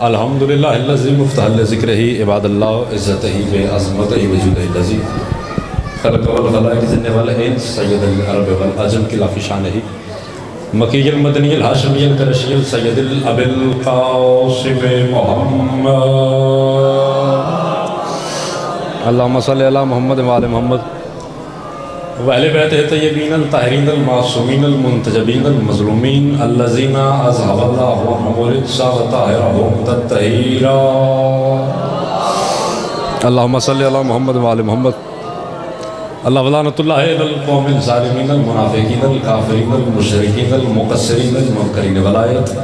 الحمدللہ الذی مفتح لذکرہ عباد اللہ عزتہ بعظمتہ وجودہ الذی خلق والخلائق الجن والانس سید العرب والعجم کی لا فی شانہ مکی المدنی الہاشمی القرشی السید الابی القاسم محمد اللہم صلی علی محمد وآل محمد وَأَهْلِ بَيْتِهِ الطَّيِّبِينَ الطاہرین المعصومین المنتجبین المظلومین الذین اذھب اللہ عنہم الرجس وطہرہم تطہیرا اللہم صلی علی محمد وآل محمد اللہ ولعنۃ اللہ علی القوم الظالمین المنافقین الکافرین المشرکین المقصرین المنکرین والآیت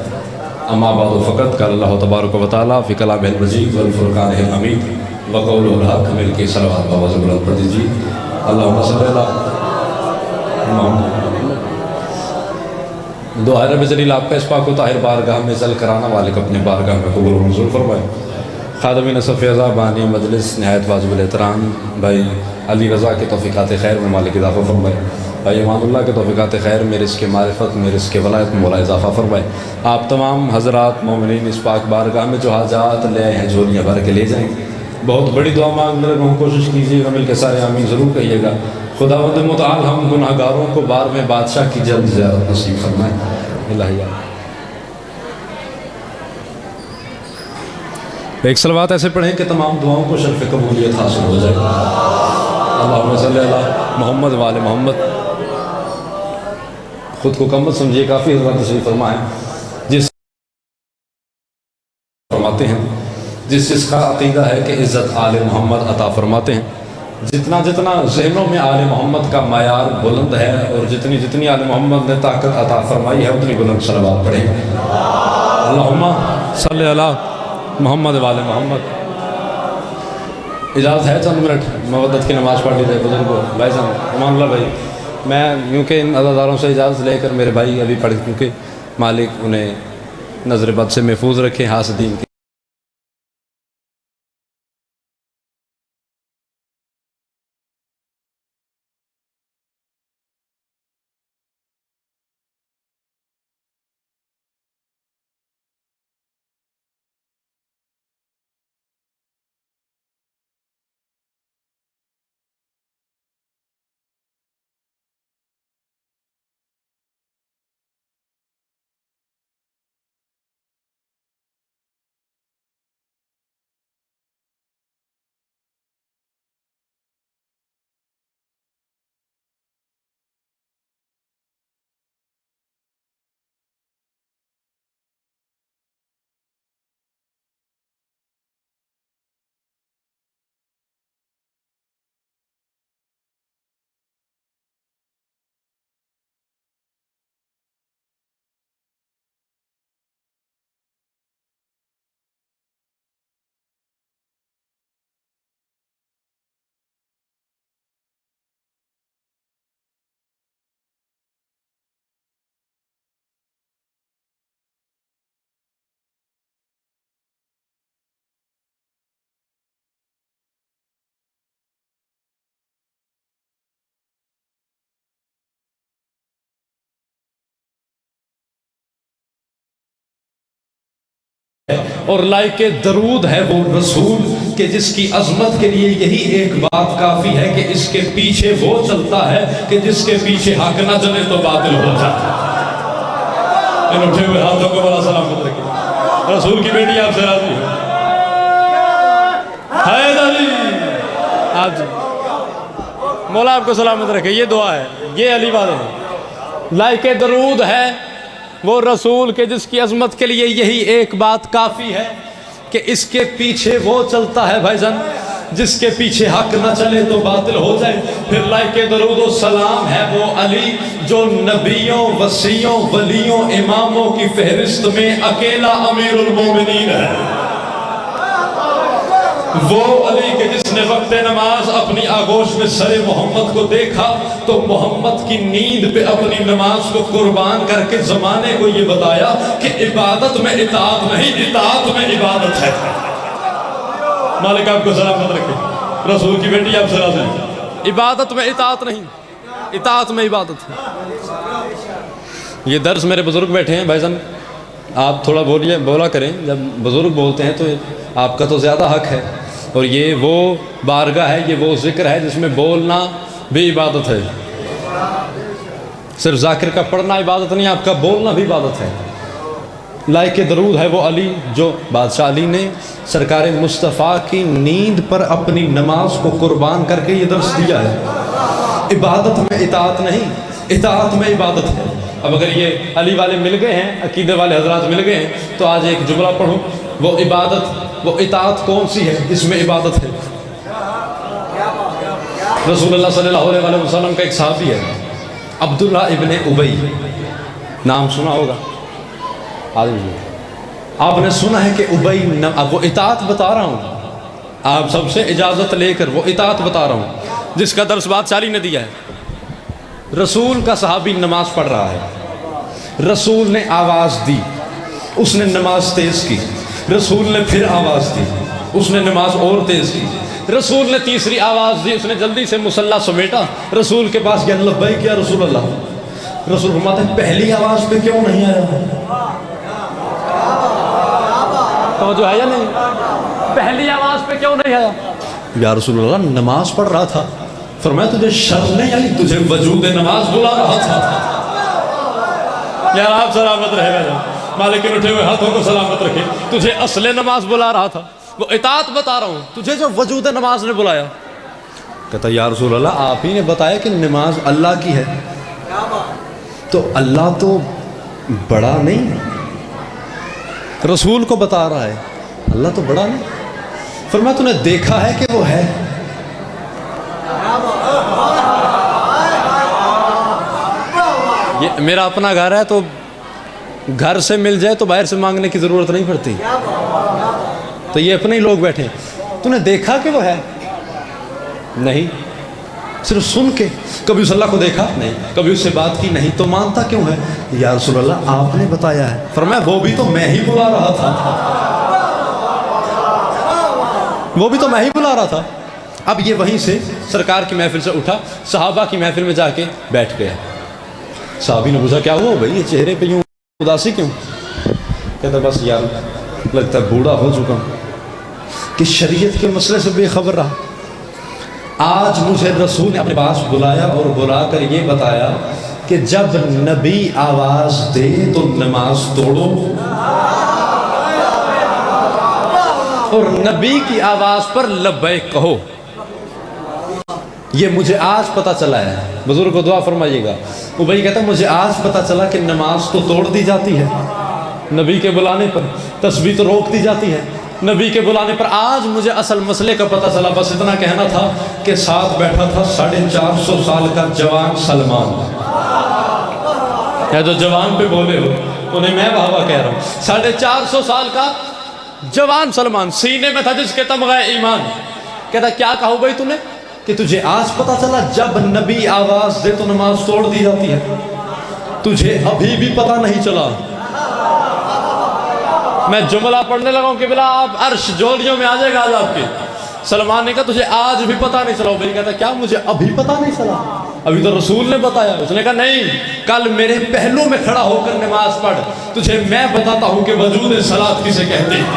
اما بعد فقط قال اللہ تبارک و تعالی فی کلامہ المجید والفرقانہ الحمید وقولہ الحق مل کے صلوات بآواز بلند پڑھ دیجیے اللہم صلی اللہ دعا رب جلیل آپ کا اس پاک و طاہر بارگاہ میں ذل کرانا والک اپنے بارگاہ میں قبول و منظور فرمائے۔ خادمین صف اعضاء بانی مجلس نہایت واجب الاحترام بھائی علی رضا کے توفیقات خیر میں مالک اضافہ فرمائے، بھائی امان اللہ کے توفیقات خیر میں رزق معرفت میں رزق ولایت میں مولا اضافہ فرمائے۔ آپ تمام حضرات مومنین اس پاک بارگاہ میں جو حاجات لے آئے ہیں جھولیاں بھر کے لے جائیں۔ بہت بڑی دعا مانگ رہے ہوں، کوشش کیجیے گا مل کے سارے آمین ضرور کہیے گا۔ خداوند متعال ہم گناہ گاروں کو بار میں بادشاہ کی جلد زیارت نصیب فرمائے۔ الہیہ ایک صلوات ایسے پڑھیں کہ تمام دعاؤں کو شرف قبولیت حاصل ہو جائے۔ اللہم صلی علی محمد وآل محمد۔ خود کو کم مت سمجھیے، کافی حضرات تشریف فرما ہے جس فرماتے ہیں جس کا عقیدہ ہے کہ عزت آل محمد عطا فرماتے ہیں۔ جتنا جتنا ذہنوں میں آل محمد کا معیار بلند ہے اور جتنی جتنی آل محمد نے طاقت عطا فرمائی ہے اتنی بلند صلوات پڑھیں۔ اللہم صلی علی محمد وآل محمد۔ اجازت ہے چند منٹ مودت کی نماز پڑھ لی جائے بزرگوں بھائی صاحب امان اللہ بھائی، میں یوں کہ ان عزاداروں سے اجازت لے کر میرے بھائی ابھی پڑھ کیونکہ مالک انہیں نظر بد سے محفوظ رکھیں حاسدین کی۔ اور لائق درود ہے وہ رسول کہ جس کی عظمت کے لیے یہی ایک بات کافی ہے کہ اس کے پیچھے وہ چلتا ہے کہ جس کے پیچھے حق نہ چلے تو باطل ہو جاتا ہے۔ ان اٹھے ہوئے ہاتھوں کو بڑا سلامت رکھیں۔ رسول کی بیٹی آپ سے راضی حیدری آپ جی مولا آپ کو سلامت رکھے، یہ دعا ہے، یہ علی والے ہیں۔ لائق درود ہے وہ رسول کہ جس کی عظمت کے لیے یہی ایک بات کافی ہے کہ اس کے پیچھے وہ چلتا ہے بھائی جان جس کے پیچھے حق نہ چلے تو باطل ہو جائے۔ پھر لائق درود و سلام ہے وہ علی جو نبیوں وصیوں ولیوں اماموں کی فہرست میں اکیلا امیر المومنین ہے۔ وہ علی کہ جس نے وقت نماز اپنی آغوش میں سر محمد کو دیکھا تو محمد کی نیند پہ اپنی نماز کو قربان کر کے زمانے کو یہ بتایا کہ عبادت میں اطاعت نہیں، اطاعت میں عبادت ہے۔ مالک آپ کو سلامت رکھے۔ رسول کی بیٹی آپ سے راضی ہیں، عبادت میں اطاعت نہیں، اطاعت میں عبادت ہے۔ یہ درس میرے بزرگ بیٹھے ہیں بھائی جان، آپ تھوڑا بولا کریں، جب بزرگ بولتے ہیں تو آپ کا تو زیادہ حق ہے، اور یہ وہ بارگاہ ہے، یہ وہ ذکر ہے جس میں بولنا بھی عبادت ہے۔ صرف ذاکر کا پڑھنا عبادت نہیں، آپ کا بولنا بھی عبادت ہے۔ لائق درود ہے وہ علی جو بادشاہ علی نے سرکار مصطفیٰ کی نیند پر اپنی نماز کو قربان کر کے یہ درس دیا ہے۔ عبادت میں اطاعت نہیں، اطاعت میں عبادت ہے۔ اب اگر یہ علی والے مل گئے ہیں، عقیدے والے حضرات مل گئے ہیں، تو آج ایک جملہ پڑھوں، وہ عبادت، وہ اطاعت کون سی ہے؟ اس میں عبادت ہے۔ رسول اللہ صلی اللہ علیہ وسلم کا ایک صحابی ہے عبداللہ ابن ابی، نام سنا ہوگا آپ نے، سنا ہے کہ ابی، اب وہ اطاعت بتا رہا ہوں، آپ سب سے اجازت لے کر وہ اطاعت بتا رہا ہوں جس کا درس بادشاہ علی نے دیا ہے۔ رسول کا صحابی نماز پڑھ رہا ہے، رسول نے آواز دی، اس نے نماز تیز کی، رسول نے پھر آواز دی، اس نے نماز اور تیز کی، رسول نے تیسری آواز دی، اس نے جلدی سے مصلی سمیٹا، رسول کے پاس گیا، لبیک یا رسول اللہ۔ رسول فرماتے ہیں پہلی آواز پہ کیوں نہیں آیا؟ توجہ ہے یا نہیں؟ پہلی آواز پہ کیوں نہیں آیا؟ یا رسول اللہ نماز پڑھ رہا تھا۔ فرمایا تجھے شرم نہیں آئی؟ تجھے وجود نماز بلا رہا تھا۔ یار آپ سلامت رہے گا، مالک کے اٹھے ہوئے ہاتھوں کو سلامت رکھے، تجھے اصل نماز بلا رہا تھا، وہ اطاعت بتا رہا ہوں، تجھے جو وجود نماز نے بلایا۔ کہتا یا رسول اللہ آپ ہی نے بتایا کہ نماز اللہ کی ہے، تو اللہ تو بڑا نہیں، رسول کو بتا رہا ہے اللہ تو بڑا نہیں۔ فرمایا تو نے دیکھا ہے کہ وہ ہے؟ یہ میرا اپنا گھر ہے تو گھر سے مل جائے تو باہر سے مانگنے کی ضرورت نہیں پڑتی، تو یہ اپنے ہی لوگ بیٹھے ہیں۔ تو نے دیکھا کہ وہ ہے؟ نہیں، صرف سن کے۔ کبھی اس اللہ کو دیکھا؟ نہیں۔ کبھی اس سے بات کی؟ نہیں۔ تو مانتا کیوں ہے؟ یا رسول اللہ آپ نے بتایا ہے۔ فرمایا وہ بھی تو میں ہی بلا رہا تھا، وہ بھی تو میں ہی بلا رہا تھا۔ اب یہ وہیں سے سرکار کی محفل سے اٹھا، صحابہ کی محفل میں جا کے بیٹھ گیا۔ صحابی نے پوچھا کیا ہوا بھائی، یہ چہرے پہ یوں اداسی کیوں؟ کہتا بس یار لگتا ہے بوڑھا ہو چکا ہوں کہ شریعت کے مسئلے سے بے خبر رہا۔ آج مجھے رسول نے اپنے پاس بلایا اور بلا کر یہ بتایا کہ جب نبی آواز دے تو نماز توڑو، اور نبی کی آواز پر لبیک کہو۔ یہ مجھے آج پتہ چلا ہے، بزرگ کو دعا فرمائیے گا۔ وہ بھائی کہتا مجھے آج پتہ چلا کہ نماز تو توڑ دی جاتی ہے نبی کے بلانے پر، تسبیح تو روک دی جاتی ہے نبی کے بلانے پر۔ آج مجھے اصل مسئلے کا پتہ چلا۔ بس اتنا کہنا تھا کہ ساتھ بیٹھا تھا 450 سال کا جوان سلمان، یا جو جوان پہ بولے ہو انہیں میں واہ واہ کہہ رہا ہوں۔ 450 سال کا جوان سلمان سینے میں تھا جس کے تمغہ ایمان۔ کہتا کیا کہو بھائی تو نے کہ تجھے آج پتہ چلا جب نبی آواز دے تو نماز توڑ دی جاتی ہے، تجھے ابھی بھی پتہ نہیں چلا؟ میں جملہ پڑھنے لگا ہوں کہ بلا آپ عرش جولیوں میں آ جائے گا آج آپ کے۔ سلمان نے کہا تجھے آج بھی پتہ نہیں چلا؟ بھائی کہتا کیا مجھے ابھی پتہ نہیں چلا؟ ابھی تو رسول نے بتایا۔ اس نے کہا نہیں، کل میرے پہلو میں کھڑا ہو کر نماز پڑھ، تجھے میں بتاتا ہوں کہ وجود صلاۃ کسے کہتے ہیں،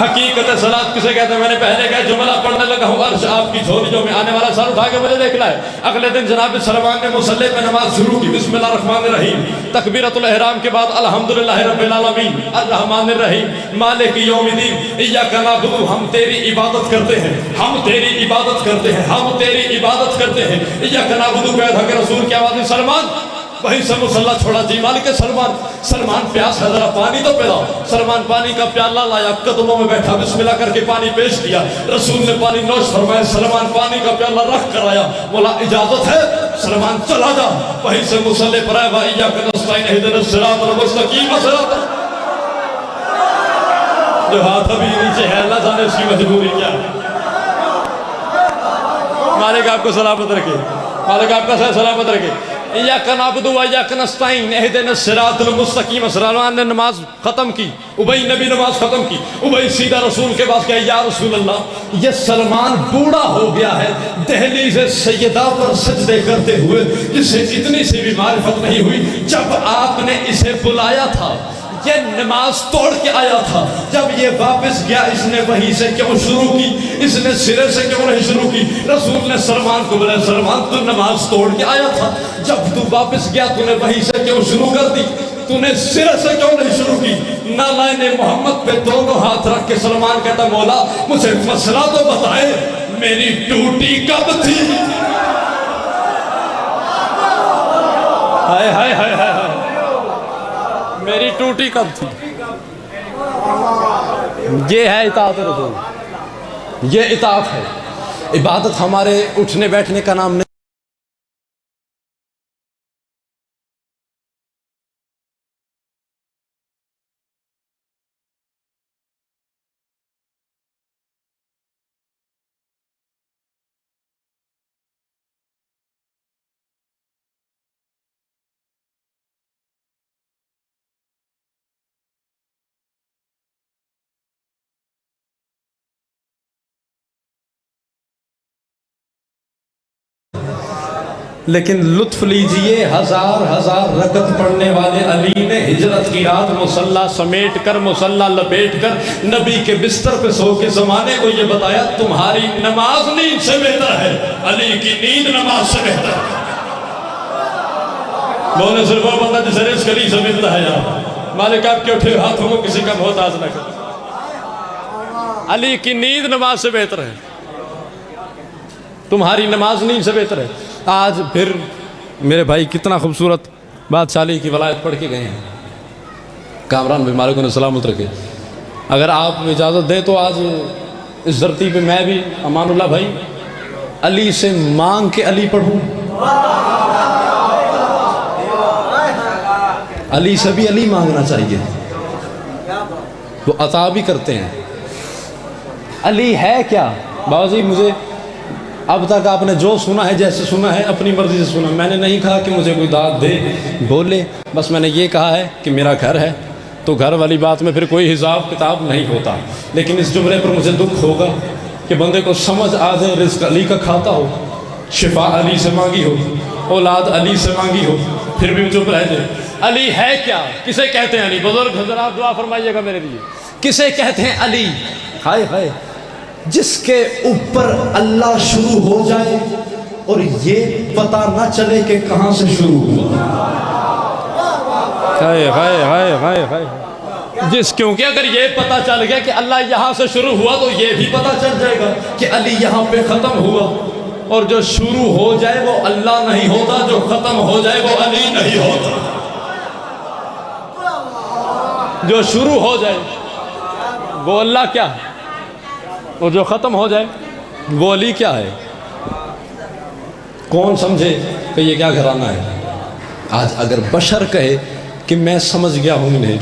حقیقت صلاۃ کسے کہتے ہیں۔ میں نے پہلے کہا جملہ پڑھنے لگا ہوں عرش آپ کی جھولیوں میں آنے والا، سر اٹھا کے مجھے دیکھ لائے۔ اگلے دن جناب سلمان نے مصلی پہ نماز شروع کی، بسم اللہ الرحمن الرحیم، تکبیرۃ الاحرام کے بعد الحمدللہ رب العالمین الرحمن الرحیم مالک یوم الدین ایاک نعبد، ہم تیری عبادت کرتے ہیں، ہم تیری عبادت کرتے ہیں، ہم تیری عبادت کرتے ہیں۔ ایاک نعبد کہا تھا کہ رسول کی آواز میں سلمان وہیں سے مصلی چھوڑا، جی مالک سلمان پیاس ہے ذرا پانی تو پلاؤ۔ سلمان پانی کا پیالہ لایا، قدموں میں بیٹھا، بسم اللہ کر کے پانی پیش کیا، رسول نے پانی نوش فرمایا، سلمان پانی کا پیالہ رکھ کر آیا، مولا اجازت ہے سلمان چلا جا۔ وہیں سے مصلی پر آیا، وَإِيَّاكَ نَسْتَعِينُ اهْدِنَا الصِّرَاطَ الْمُسْتَقِيمَ صراط، جو ہاتھ ابھی نیچے ہے اللہ جانے اس کی مجبوری کیا ہے۔ مالک آپ کو سلامت رکھے، مالک آپ کا سلامت رکھے۔ ایاک نعبد و ایاک نستعین اہدنا الصراط المستقیم۔ سلمان نے نماز ختم کی، ابی نبی نماز ختم کی، ابی سیدھا رسول کے پاس کہا یا رسول اللہ یہ سلمان بوڑھا ہو گیا ہے، دہلیز سیدہ پر سجدے کرتے ہوئے جسے اتنی سی بھی معرفت نہیں ہوئی، جب آپ نے اسے بلایا تھا، یہ نماز توڑ کے آیا تھا. جب یہ واپس گیا اس نے وہیں سے کیوں شروع کی, اس نے سرے سے کیوں نہیں شروع کی؟ رسول نے سلمان کو بولا سلمان تو نماز توڑ کے آیا تھا, جب تو واپس گیا تو نے وہیں سے کیوں شروع کر دی؟ تو نے سرے سے کیوں نہیں شروع کی؟ نالائن محمد پہ دونوں ہاتھ رکھ کے سلمان کہتا مولا مجھے مسئلہ تو بتائے, میری ٹوٹی کب تھی؟ ہائے ہائے ہائے ہائے, میری ٹوٹی کب تھی؟ یہ ہے اطاعت رسول, یہ اطاعت ہے. عبادت ہمارے اٹھنے بیٹھنے کا نام نہیں. لیکن لطف لیجئے, ہزار ہزار رکعت پڑھنے والے علی نے ہجرت کی رات مصلی سمیٹ کر, مصلی لپیٹ کر نبی کے بستر پہ سو کے زمانے کو یہ بتایا تمہاری نماز نیند سے بہتر ہے, علی کی نیند نماز سے بہتر ہے. بولے صرف وہ بندہ جسے رزق علی سے ملتا ہے یار, مالک آپ کے اٹھے ہاتھوں کو کسی کا محتاج نہ کر. علی کی نیند نماز سے بہتر ہے, تمہاری نماز نیند سے بہتر ہے. آج پھر میرے بھائی کتنا خوبصورت بادشاہ علی کی ولایت پڑھ کے گئے ہیں, کامران بھائی مالک انہیں سلامت رکھے. اگر آپ اجازت دیں تو آج اس دھرتی پہ میں بھی امان اللہ بھائی علی سے مانگ کے علی پڑھوں. علی سے بھی علی مانگنا چاہیے, وہ عطا بھی کرتے ہیں. علی ہے کیا بابا جی؟ مجھے اب تک آپ نے جو سنا ہے جیسے سنا ہے اپنی مرضی سے سنا. میں نے نہیں کہا کہ مجھے کوئی داد دے بولے, بس میں نے یہ کہا ہے کہ میرا گھر ہے تو گھر والی بات میں پھر کوئی حساب کتاب نہیں ہوتا. لیکن اس جملے پر مجھے دکھ ہوگا کہ بندے کو سمجھ آ جائے رزق علی کا کھاتا ہو, شفا علی سے مانگی ہو, اولاد علی سے مانگی ہو, پھر بھی چپ رہ جائے. علی ہے کیا؟ کسے کہتے ہیں علی؟ بزرگ حضرات دعا فرمائیے گا میرے لیے. کسے کہتے ہیں علی؟ ہائے ہائے, جس کے اوپر اللہ شروع ہو جائے اور یہ پتہ نہ چلے کہ کہاں سے شروع ہوا. ہائے ہائے ہائے ہائے ہائے, کیونکہ اگر یہ پتہ چل گیا کہ اللہ یہاں سے شروع ہوا تو یہ بھی پتہ چل جائے گا کہ علی یہاں پہ ختم ہوا. اور جو شروع ہو جائے وہ اللہ نہیں ہوتا, جو ختم ہو جائے وہ علی نہیں ہوتا. جو شروع ہو جائے وہ اللہ کیا ہے, اور جو ختم ہو جائے وہ علی کیا ہے. کون سمجھے کہ یہ کیا گھرانہ ہے؟ آج اگر بشر کہے کہ میں سمجھ گیا ہوں انہیں,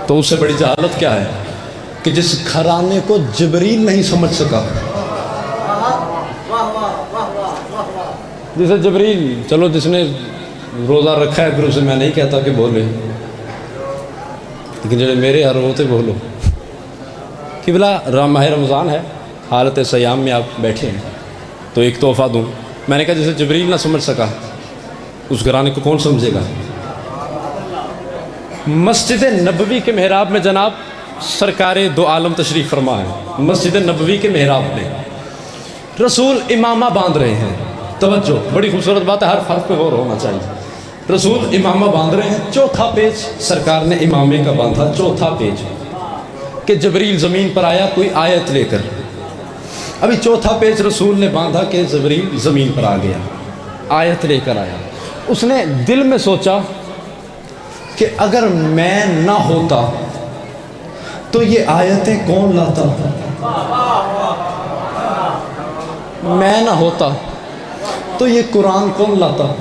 تو اس سے بڑی جہالت کیا ہے کہ جس گھرانے کو جبریل نہیں سمجھ سکا, جسے جبریل, چلو جس نے روزہ رکھا ہے پھر اسے میں نہیں کہتا کہ بولے, لیکن جنہیں میرے ہر ہوتے بولو کہ بلا ماہ رمضان ہے, حالت سیام میں آپ بیٹھے ہیں تو ایک تحفہ دوں. میں نے کہا جسے جبریل نہ سمجھ سکا اس گھرانے کو کون سمجھے گا. مسجد نبوی کے محراب میں جناب سرکار دو عالم تشریف فرما ہے. مسجد نبوی کے محراب میں رسول امامہ باندھ رہے ہیں. توجہ, بڑی خوبصورت بات ہے, ہر فرق پہ غور ہونا چاہیے. رسول امامہ باندھ رہے ہیں, چوتھا پیج سرکار نے امامے کا باندھا, چوتھا پیج کہ جبریل زمین پر آیا کوئی آیت لے کر. ابھی چوتھا پیج رسول نے باندھا کہ جبریل زمین پر آ گیا, آیت لے کر آیا. اس نے دل میں سوچا کہ اگر میں نہ ہوتا تو یہ آیتیں کون لاتا, میں نہ ہوتا تو یہ قرآن کون لاتا.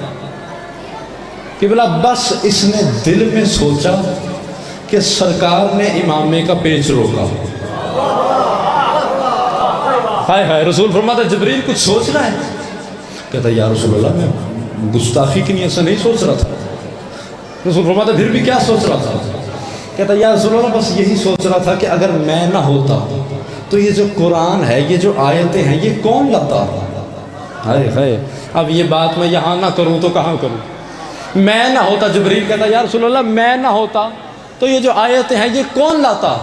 کہ بلا بس اس نے دل میں سوچا کہ سرکار نے امامے کا پیچ روکا. ہائے ہائے, رسول فرماتا جبریل کچھ سوچنا ہے؟ کہتا یا رسول اللہ میں گستاخی کی نیت سے نہیں سوچ رہا تھا. رسول فرماتا پھر بھی کیا سوچ رہا تھا؟ کہتا یا رسول اللہ بس یہی سوچ رہا تھا کہ اگر میں نہ ہوتا تو یہ جو قرآن ہے, یہ جو آیتیں ہیں, یہ کون لاتا. ہائے ہائے, اب یہ بات میں یہاں نہ کروں تو کہاں کروں. میں نہ ہوتا, جبریل کہتا یا رسول اللہ میں نہ ہوتا تو یہ جو آیتیں ہیں یہ کون لاتا؟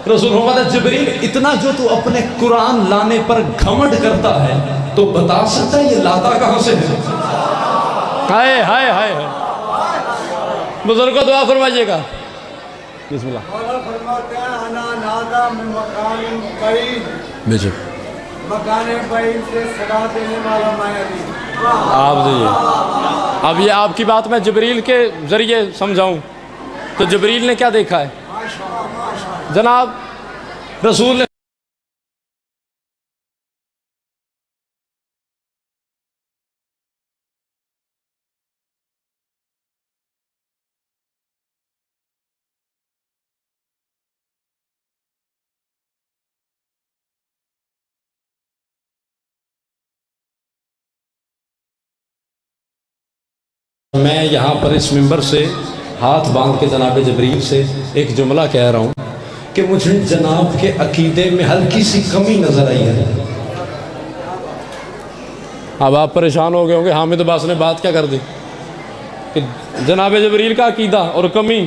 رسول محمد جبریل اتنا جو تو اپنے قرآن لانے پر گھمنڈ کرتا ہے تو بتا سکتا ہے یہ لاتا کہاں سے ہے؟ ہائے ہائے ہائے بزرگوں دعا فرمائیے گا. بسم اللہ. فرماتے ہیں انا نادا من مکان بعید، بے مکان بعید سے صدا دینے والا میں علی. آپ دیجیے. اب یہ آپ کی بات میں جبریل کے ذریعے سمجھاؤں تو جبریل نے کیا دیکھا ہے جناب؟ رسول نے میں یہاں پر اس منبر سے ہاتھ باندھ کے جناب جبریل سے ایک جملہ کہہ رہا ہوں کہ مجھے جناب کے عقیدے میں ہلکی سی کمی نظر آئی ہے. اب آپ پریشان ہو گئے ہوں گے حامد عباس نے بات کیا کر دی کہ جناب جبریل کا عقیدہ اور کمی،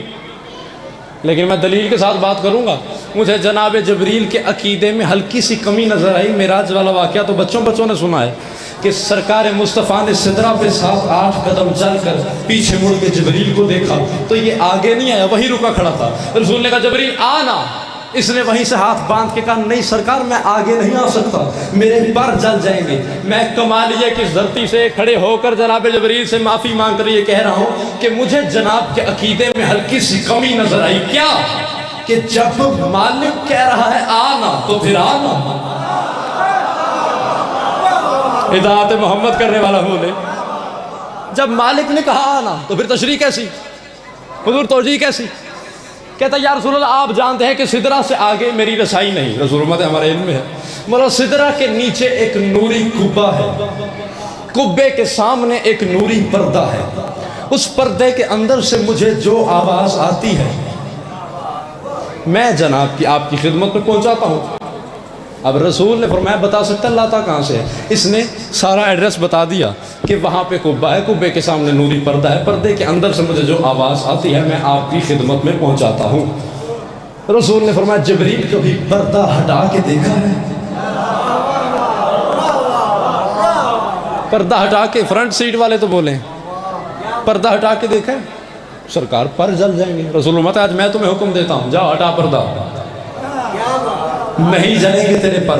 لیکن میں دلیل کے ساتھ بات کروں گا. مجھے جناب جبریل کے عقیدے میں ہلکی سی کمی نظر آئی. معراج والا واقعہ تو بچوں نے سنا ہے کہ سرکار مصطفیٰ نے سدرہ پہ 7-8 قدم چل کر پیچھے مڑ کے جبریل کو دیکھا تو یہ آگے نہیں آیا، وہیں رکا کھڑا تھا. رسول نے کہا جبریل آنا. اس نے وہیں سے ہاتھ باندھ کے کہا نہیں سرکار میں آگے نہیں آ سکتا، میرے پر جل جائیں گے. میں کمالیہ کی دھرتی سے کھڑے ہو کر جناب جبریل سے معافی مانگ کر یہ کہہ رہا ہوں کہ مجھے جناب کے عقیدے میں ہلکی سی کمی نظر آئی. کیا؟ کہ جب مالک کہہ رہا ہے آنا تو پھر آنا. اطاعت محمد کرنے والا بولے. جب مالک نے کہا آنا تو پھر تشریح کیسی؟ حضور توجیہ کیسی؟ کہتا یا رسول اللہ آپ جانتے ہیں کہ سدرہ سے آگے میری رسائی نہیں. رسول اللہ ہمارے علم میں ہے مطلب سدرہ کے نیچے ایک نوری کبہ ہے، کبے کے سامنے ایک نوری پردہ ہے، اس پردے کے اندر سے مجھے جو آواز آتی ہے میں جناب کی آپ کی خدمت میں پہنچاتا ہوں. اب رسول نے فرمایا بتا سکتا ہے لاتا کہاں سے ہے؟ اس نے سارا ایڈریس بتا دیا کہ وہاں پہ کعبہ ہے، کعبے کے سامنے نوری پردہ ہے، پردے کے اندر سے مجھے جو آواز آتی ہے میں آپ کی خدمت میں پہنچاتا ہوں. رسول نے فرمایا جبریل کبھی پردہ ہٹا کے دیکھا ہے؟ پردہ ہٹا کے، فرنٹ سیٹ والے تو بولیں پردہ ہٹا کے دیکھا ہے؟ سرکار پر جل جائیں گے. رسول اللہ آج میں تمہیں حکم دیتا ہوں جاؤ ہٹا پردہ. نہیں جلیں گے تیرے پر.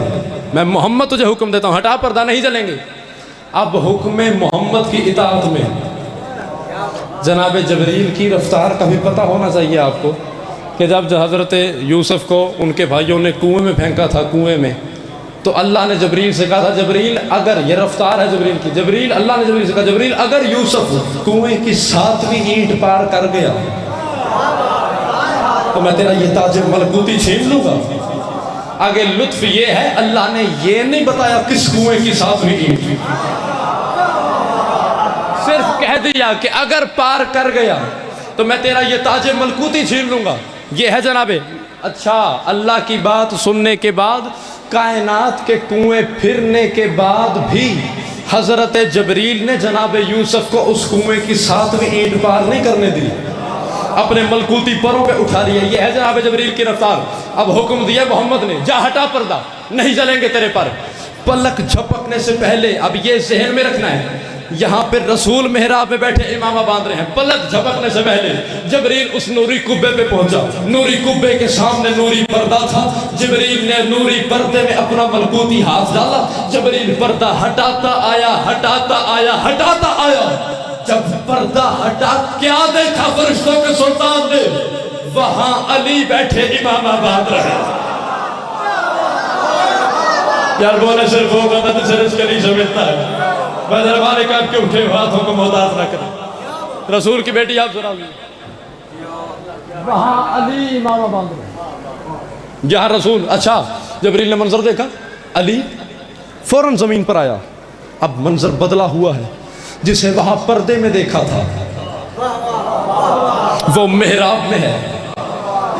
میں محمد تجھے حکم دیتا ہوں ہٹا پردہ، نہیں جلیں گے. اب حکم محمد کی اطاعت میں جناب جبریل کی رفتار کا بھی پتہ ہونا چاہیے آپ کو کہ جب حضرت یوسف کو ان کے بھائیوں نے کنویں میں پھینکا تھا، کنویں میں، تو اللہ نے جبریل سے کہا تھا جبریل اگر یہ رفتار ہے جبریل کی، جبریل اللہ نے جبریل سے کہا جبریل اگر یوسف کنویں کی 7ویں اینٹ پار کر گیا تو میں تیرا یہ تاج ملکوتی چھین لوں گا. آگے لطف یہ ہے اللہ نے یہ نہیں بتایا کس کنویں کی 7ویں اینٹ، صرف کہہ دیا کہ اگر پار کر گیا تو میں تیرا یہ تاج ملکوتی چھین لوں گا. یہ ہے جناب. اچھا اللہ کی بات سننے کے بعد کائنات کے کنویں پھرنے کے بعد بھی حضرت جبریل نے جناب یوسف کو اس کنویں کی 7ویں اینٹ پار نہیں کرنے دی، اپنے ملکوتی پروں پہ اٹھا لیا. یہ ہے جناب جبریل کی رفتار. اب حکم دیا محمد نے جا ہٹا پردہ، نہیں جلیں گے تیرے پر. پلک جھپکنے سے پہلے اب یہ ذہن میں رکھنا ہے یہاں پہ رسول محراب میں بیٹھے امامہ باندھ رہے ہیں. پلک جھپکنے سے پہلے جبریل اس نوری کبے پہ پہنچا. نوری کبے کے سامنے نوری پردہ تھا. جبریل نے نوری پردے میں اپنا ملکوتی ہاتھ ڈالا. جبریل پردہ ہٹاتا آیا، ہٹاتا آیا، ہٹاتا آیا. جب پردہ ہٹا کیا دیکھا فرشتوں کے سلطان نے؟ وہاں علی بیٹھے امامہ باندھ رہے. یار بولے صرف وہ بندہ جسے رزق نہیں سمجھتا ہے. میں دربارے کا آپ کے اٹھے ہاتھوں کو محتاج نہ کریں. رسول کی بیٹی آپ سنا وہاں علی امامہ باندھ رہے جہاں رسول. اچھا جبریل نے منظر دیکھا، علی فوراً زمین پر آیا. اب منظر بدلا ہوا ہے. جسے وہاں پردے میں دیکھا تھا وہ محراب میں ہے،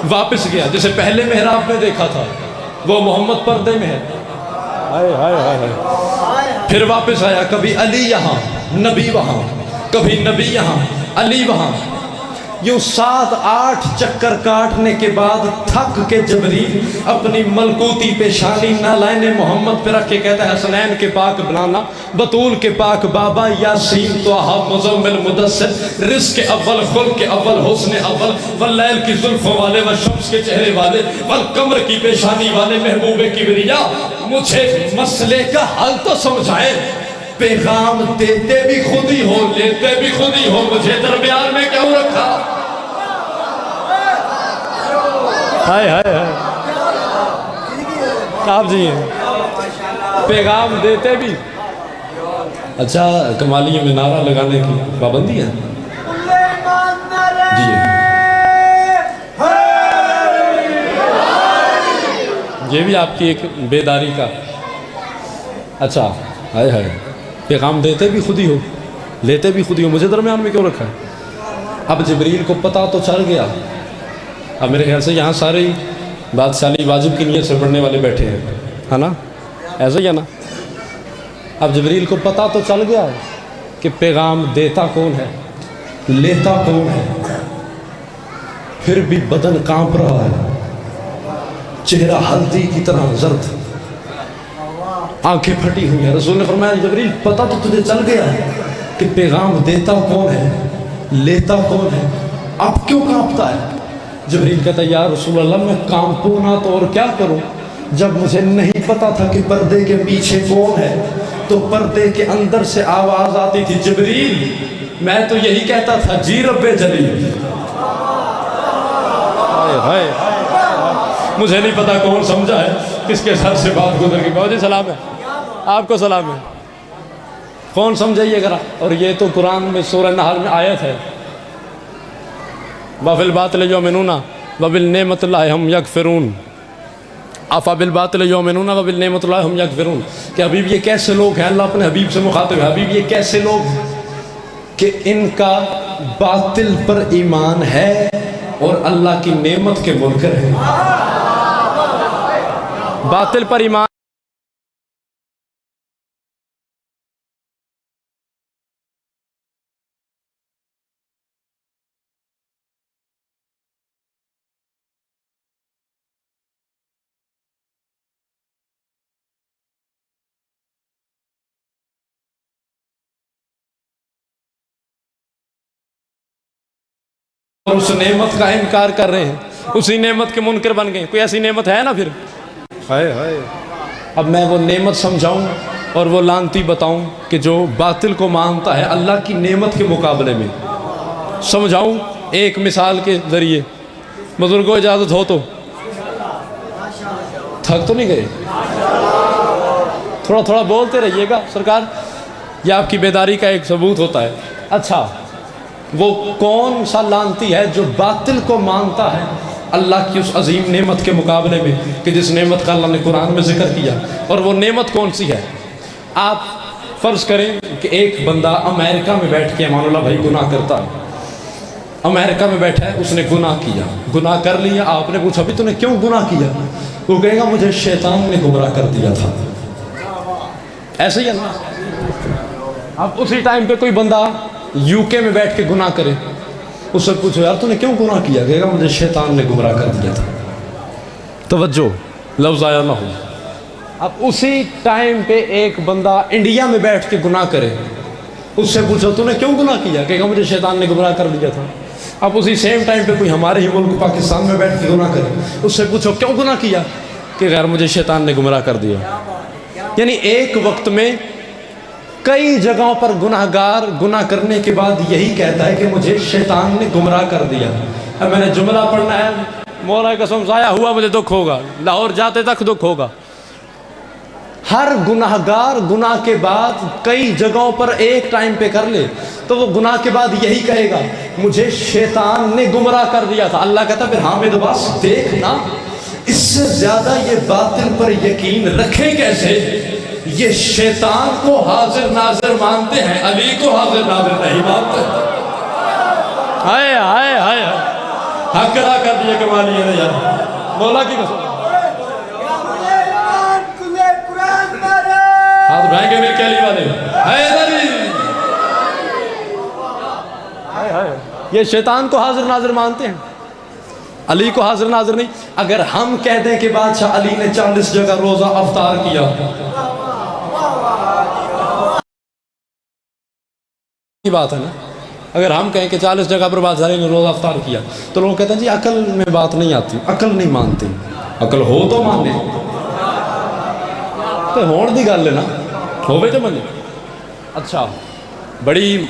واپس گیا. جسے پہلے محراب میں دیکھا تھا وہ محمد پردے میں ہے. پھر واپس آیا. کبھی علی یہاں نبی وہاں، کبھی نبی یہاں علی وہاں. یوں 7-8 چکر کاٹنے کے بعد تھک کے جبریل اپنی ملکوتی پیشانی نالائن محمد پہ رکھ کے کہتا ہے حسنین کے پاک بنانا، بطول کے پاک بابا، یاسین طٰہٰ مزمل مدثر، رزق اول، خلق اول، حسن اول، واللیل کی زلفوں والے، والشمس کے چہرے والے، والقمر کی پیشانی والے محبوب کبریا، مجھے مسئلے کا حل تو سمجھائے۔ پیغام دیتے بھی خود ہی ہو، لیتے بھی خود ہی ہو، مجھے درمیان میں کیوں رکھا؟ ہائے ہائے ہائے، آپ جی ہیں پیغام دیتے بھی۔ اچھا کمالیے میں نعرہ لگانے کی پابندی ہے جی، یہ بھی آپ کی ایک بیداری کا۔ اچھا ہائے ہائے، پیغام دیتے بھی خود ہی ہو، لیتے بھی خود ہی ہو، مجھے درمیان میں کیوں رکھا ہے؟ اب جبریل کو پتہ تو چل گیا، اب میرے خیال سے یہاں سارے ہی بادشاہی واجب کی نیت سے پڑھنے والے بیٹھے ہیں، ہے نا؟ ایسا ہی ہے نا؟ اب جبریل کو پتہ تو چل گیا ہے کہ پیغام دیتا کون ہے، لیتا کون ہے، پھر بھی بدن کانپ رہا ہے، چہرہ ہلدی کی طرح زرد، آنکھیں پھٹی ہوئی ہیں۔ رسول نے فرمایا جبریل پتہ تو تجھے چل گیا ہے کہ پیغام دیتا کون ہے، لیتا کون ہے، اب کیوں کانپتا ہے؟ جبریل کہتا ہے یا رسول اللہ میں کانپوں نہ تو اور کیا کروں، جب مجھے نہیں پتا تھا کہ پردے کے پیچھے کون ہے تو پردے کے اندر سے آواز آتی تھی جبریل میں تو یہی کہتا تھا جی رب جلیل۔ مجھے نہیں پتا کون سمجھا ہے، کس کے سر سے بات گزر گئی۔ بہت ہی سلام ہے آپ کو، سلام ہے، کون سمجھائیے ذرا۔ اور یہ تو قرآن میں سورہ نحل میں آیت ہے، وَبِالْبَاطِلِ يُؤْمِنُونَ وَبِالنِّعْمَةِ اللَّهِ هُمْ يَكْفُرُونَ، أَفَبِالْبَاطِلِ يُؤْمِنُونَ وَبِالنِّعْمَةِ اللَّهِ هُمْ يَكْفُرُونَ کہ حبیب یہ کیسے لوگ ہیں، اللہ اپنے حبیب سے مخاطب ہے، حبیب یہ کیسے لوگ ہیں کہ ان کا باطل پر ایمان ہے اور اللہ کی نعمت کے منکر ہیں۔ باطل پر ایمان اور اس نعمت کا انکار کر رہے ہیں، اسی نعمت کے منکر بن گئے۔ کوئی ایسی نعمت ہے نا پھر؟ ہائے ہائے، اب میں وہ نعمت سمجھاؤں اور وہ لعنتی بتاؤں کہ جو باطل کو مانتا ہے اللہ کی نعمت کے مقابلے میں، سمجھاؤں ایک مثال کے ذریعے۔ بزرگوں اجازت ہو تو تھک تو نہیں گئے؟ تھوڑا تھوڑا بولتے رہیے گا سرکار، یہ آپ کی بیداری کا ایک ثبوت ہوتا ہے۔ اچھا وہ کون سا لعنتی ہے جو باطل کو مانتا ہے اللہ کی اس عظیم نعمت کے مقابلے میں کہ جس نعمت کا اللہ نے قرآن میں ذکر کیا؟ اور وہ نعمت کون سی ہے؟ آپ فرض کریں کہ ایک بندہ امریکہ میں بیٹھ کے، امان اللہ بھائی گناہ کرتا ہے، امریکہ میں بیٹھا ہے، اس نے گناہ کیا، گناہ کر لیا، آپ نے پوچھا بھی تو نے کیوں گناہ کیا؟ وہ کہے گا مجھے شیطان نے گمراہ کر دیا تھا۔ ایسے ہی ہے نا؟ اب اسی ٹائم پہ کوئی بندہ یو کے میں بیٹھ کے گناہ کرے، اس سے پوچھو یار تو نے کیوں گناہ کیا؟ کہے گا مجھے شیطان نے گمراہ کر دیا تھا۔ توجہ لفظ آیا نہ ہو۔ اب اسی ٹائم پہ ایک بندہ انڈیا میں بیٹھ کے گناہ کرے، اس سے پوچھو تو نے کیوں گناہ کیا؟ کہے گا مجھے شیطان نے گمراہ کر دیا تھا۔ اب اسی سیم ٹائم پہ کوئی ہمارے ہی ملک پاکستان میں بیٹھ کے گناہ کرے، اس سے پوچھو کیوں گناہ کیا؟ کہ غیر مجھے شیطان نے گمراہ کر دیا۔ یعنی ایک وقت میں کئی جگہوں پر گناہ گار گناہ کرنے کے بعد یہی کہتا ہے کہ مجھے شیطان نے گمراہ کر دیا۔ اب میں نے جملہ پڑھنا ہے، مولا قسم ضائع ہوا مجھے دکھ ہوگا، لاہور جاتے تک دکھ ہوگا۔ ہر گناہ گار گناہ کے بعد کئی جگہوں پر ایک ٹائم پہ کر لے تو وہ گناہ کے بعد یہی کہے گا مجھے شیطان نے گمراہ کر دیا تھا۔ اللہ کہتا پھر حامد عباس دیکھنا اس سے زیادہ یہ باطل پر یقین رکھے کیسے؟ یہ شیطان کو حاضر ناظر مانتے ہیں، علی کو حاضر ناظر نہیں مانتے۔ ہائے ہائے ہائے، حق ادا کر دیے کمالیے نے یار، مولا کی قسم۔ ہاتھ اٹھائیں گے میرے کیلی والے، ہائے علی، ہائے ہائے یہ شیطان کو حاضر ناظر مانتے ہیں، علی کو حاضر ناظر نہیں۔ اگر ہم کہہ دیں کہ بادشاہ علی نے 40 جگہ روزہ افطار کیا، کی بات ہے نا، اگر ہم کہیں کہ 40 جگہ پر بادشاہ علی نے روزہ افطار کیا تو لوگ کہتے ہیں جی عقل میں بات نہیں آتی، عقل نہیں مانتے، عقل ہو تو مانے، تو ہون دی گل ہے نا، ہوئے تو مانے۔ اچھا، بڑی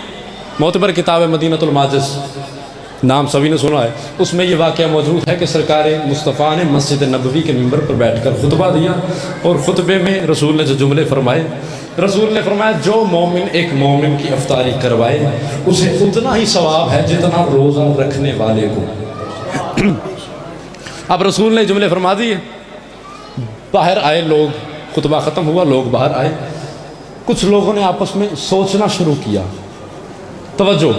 معتبر کتاب ہے مدینہ الماجز، نام سبھی نے سنا ہے، اس میں یہ واقعہ موجود ہے کہ سرکار مصطفیٰ نے مسجد نبوی کے ممبر پر بیٹھ کر خطبہ دیا، اور خطبے میں رسول نے جو جملے فرمائے، رسول نے فرمایا جو مومن ایک مومن کی افطاری کروائے اسے اتنا ہی ثواب ہے جتنا روزہ رکھنے والے کو۔ اب رسول نے جملے فرما دیے، باہر آئے لوگ، خطبہ ختم ہوا، لوگ باہر آئے، کچھ لوگوں نے آپس میں سوچنا شروع کیا، توجہ،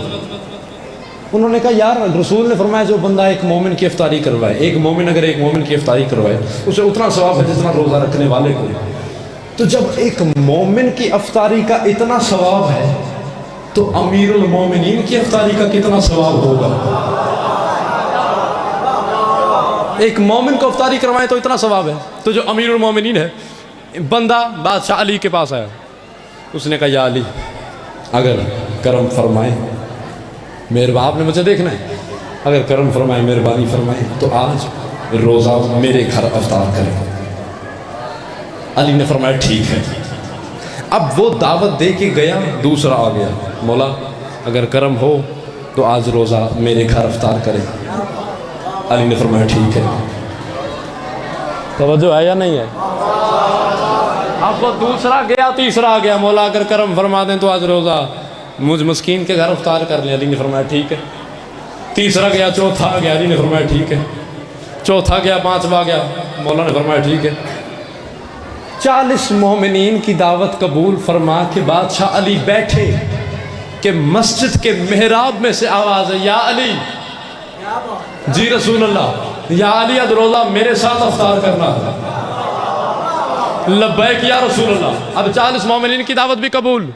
انہوں نے کہا یار رسول نے فرمایا جو بندہ ایک مومن کی افطاری کروائے، ایک مومن اگر ایک مومن کی افطاری کروائے اسے اتنا ثواب ہے جتنا روزہ رکھنے والے کو، تو جب ایک مومن کی افطاری کا اتنا ثواب ہے تو امیر المومنین کی افطاری کا کتنا ثواب ہوگا؟ ایک مومن کو افطاری کروائے تو اتنا ثواب ہے، تو جو امیر المومنین ہے، بندہ بادشاہ علی کے پاس آیا، اس نے کہا یا علی اگر کرم فرمائے، آپ نے مجھے دیکھنا ہے، اگر کرم فرمائے مہربانی فرمائے تو آج روزہ میرے گھر افطار کریں۔ علی نے فرمایا ٹھیک ہے۔ اب وہ دعوت دے کے گیا، دوسرا آ گیا، مولا اگر کرم ہو تو آج روزہ میرے گھر افطار کریں۔ علی نے فرمایا ٹھیک ہے۔ توجہ ہے یا نہیں ہے؟ اب وہ دوسرا گیا، تیسرا آ گیا، مولا اگر کرم فرما دیں تو آج روزہ مجھ مسکین کے گھر افطار کر لیں۔ علی نے فرمایا ٹھیک ہے۔ تیسرا گیا، چوتھا آ گیا، علی نے فرمایا ٹھیک ہے۔ چوتھا گیا، پانچواں گیا، مولا نے فرمایا ٹھیک ہے۔ 40 مومنین کی دعوت قبول فرما کے بادشاہ علی بیٹھے کہ مسجد کے محراب میں سے آواز ہے یا علی، جی رسول اللہ، یا علی اد روزہ میرے ساتھ افطار کرنا ہے۔ لبیک یا رسول اللہ۔ اب 40 مومنین کی دعوت بھی قبول،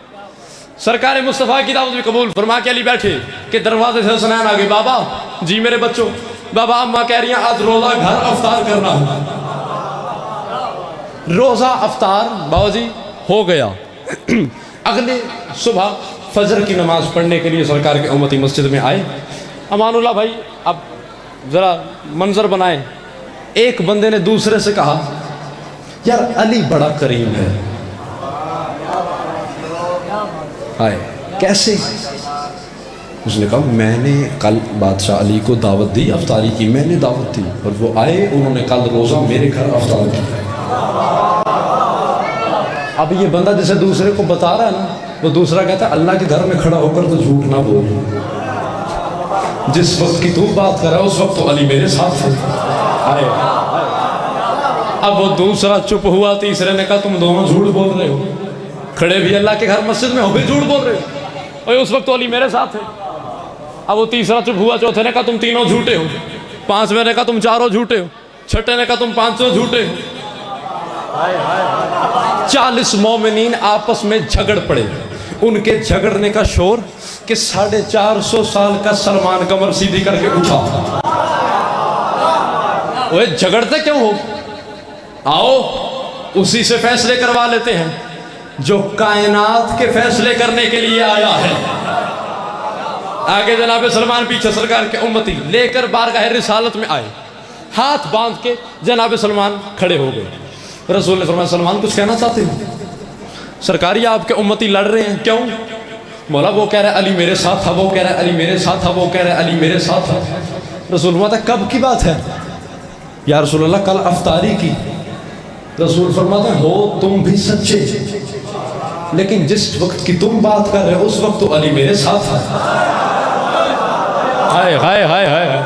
سرکار مصطفیٰ کی دعوت بھی قبول فرما کے علی بیٹھے کہ دروازے سے حسنین آگے، بابا جی میرے بچوں، بابا اماں کہہ رہی ہیں آج روزہ گھر افطار کرنا ہے۔ روزہ افطار بابا جی ہو گیا۔ اگلے صبح فجر کی نماز پڑھنے کے لیے سرکار کے امتی مسجد میں آئے۔ امان اللہ بھائی اب ذرا منظر بنائیں، ایک بندے نے دوسرے سے کہا یار علی بڑا کریم ہے، آئے کیسے؟ اس نے کہا میں نے کل بادشاہ علی کو دعوت دی، افطاری کی میں نے دعوت دی اور وہ آئے، انہوں نے کل روزہ میرے گھر افطار کیا۔ اب یہ بندہ جسے دوسرے کو بتا رہا ہے نا، وہ دوسرا کہتا ہے اللہ کے گھر میں کھڑا ہو کر تو جھوٹ نہ بول، جس وقت کی تو بات کر رہا ہے اس وقت تو علی میرے ساتھ ہے۔ آئے اب وہ دوسرا چپ ہوا، تیسرے نے کہا تم دونوں جھوٹ بول رہے ہو، کھڑے بھی اللہ کے گھر مسجد میں ہو بھی جھوٹ بول رہے ہو، اور اس وقت تو علی میرے ساتھ ہے۔ اب وہ تیسرا چپ ہوا، چوتھے نے کہا تم تینوں جھوٹے ہو، پانچویں نے کہا تم چاروں جھوٹے ہو، چھٹے نے کہا تم پانچوں جھوٹے ہو۔ 40 مومنین آپس میں جھگڑ پڑے، ان کے جھگڑنے کا شور کہ 450 سال کا سلمان کمر سیدھی کر کے اٹھا۔ وہ جھگڑتے کیوں ہو؟ آؤ اسی سے فیصلے کروا لیتے ہیں جو کائنات کے فیصلے کرنے کے لیے آیا ہے۔ آگے جناب سلمان، پیچھے سرکار کے امتی لے کر بارگاہ رسالت میں آئے، ہاتھ باندھ کے جناب سلمان کھڑے ہو گئے۔ رسول نے فرمایا سلمان کچھ کہنا چاہتے ہیں؟ سرکار یہ آپ کے امتی لڑ رہے ہیں، کیوں؟ مولا وہ کہہ رہا ہے علی میرے ساتھ تھا، وہ کہہ رہا ہے علی میرے ساتھ تھا، وہ کہہ رہا ہے علی میرے ساتھ تھا۔ رسول فرماتا ہے کب کی بات ہے؟ یا رسول اللہ کل افطاری کی۔ رسول فرماتا ہے ہو تم بھی سچے، لیکن جس وقت کی تم بات کر رہے ہو اس وقت تو علی میرے ساتھ تھا۔ ہائے ہائے ہائے ہائے،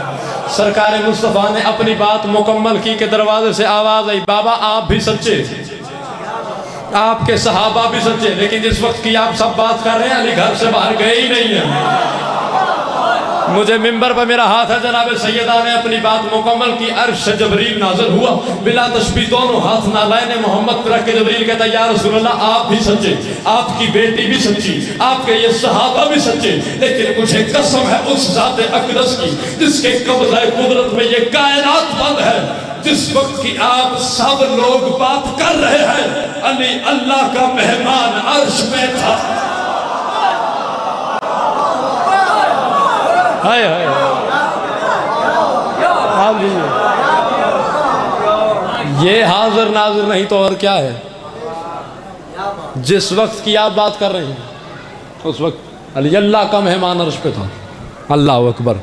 سرکار مصطفیٰ نے اپنی بات مکمل کی کہ دروازے سے آواز آئی بابا آپ بھی سچے، آپ کے صحابہ بھی سچے، لیکن جس وقت کی آپ سب بات کر رہے ہیں علی گھر سے باہر گئے ہی نہیں ہیں۔ مجھے منبر پر میرا ہاتھ ہے جناب سیدہ نے اپنی بات مکمل کی، عرش سے جبریل نازل ہوا بلا تشبیہ، دونوں ہاتھ نالین محمد پر رکھ کے جبریل کہتا ہے یا رسول اللہ آپ بھی سچے، آپ کی بیٹی بھی سچی، آپ کے یہ صحابہ بھی سچے، لیکن مجھے قسم ہے اس ذات اقدس کی جس کے قبضہ قدرت میں یہ کائنات بند ہے، جس وقت کی آپ سب لوگ بات کر رہے ہیں علی اللہ کا مہمان عرش میں تھا۔ ہائے ہائے یہ حاضر ناظر نہیں تو اور کیا ہے؟ جس وقت کی آپ بات کر رہے ہیں اس وقت علی اللہ کا مہمان عرش پہ تھا۔ اللہ اکبر۔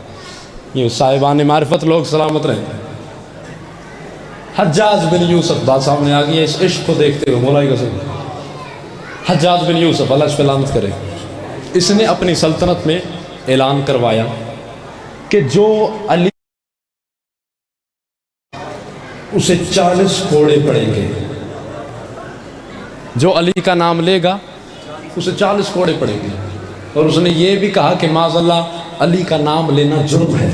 یہ صاحبان معرفت لوگ سلامت رہے۔ حجاج بن یوسف بات سامنے آ گئی ہے اس عشق کو دیکھتے ہوئے، مولا کی قسم۔ حجاج بن یوسف اللہ اس پہ لعنت کرے، اس نے اپنی سلطنت میں اعلان کروایا کہ جو علی اسے 40 کوڑے پڑیں گے، جو علی کا نام لے گا اسے 40 کوڑے پڑیں گے، اور اس نے یہ بھی کہا کہ معاذ اللہ علی کا نام لینا جرم ہے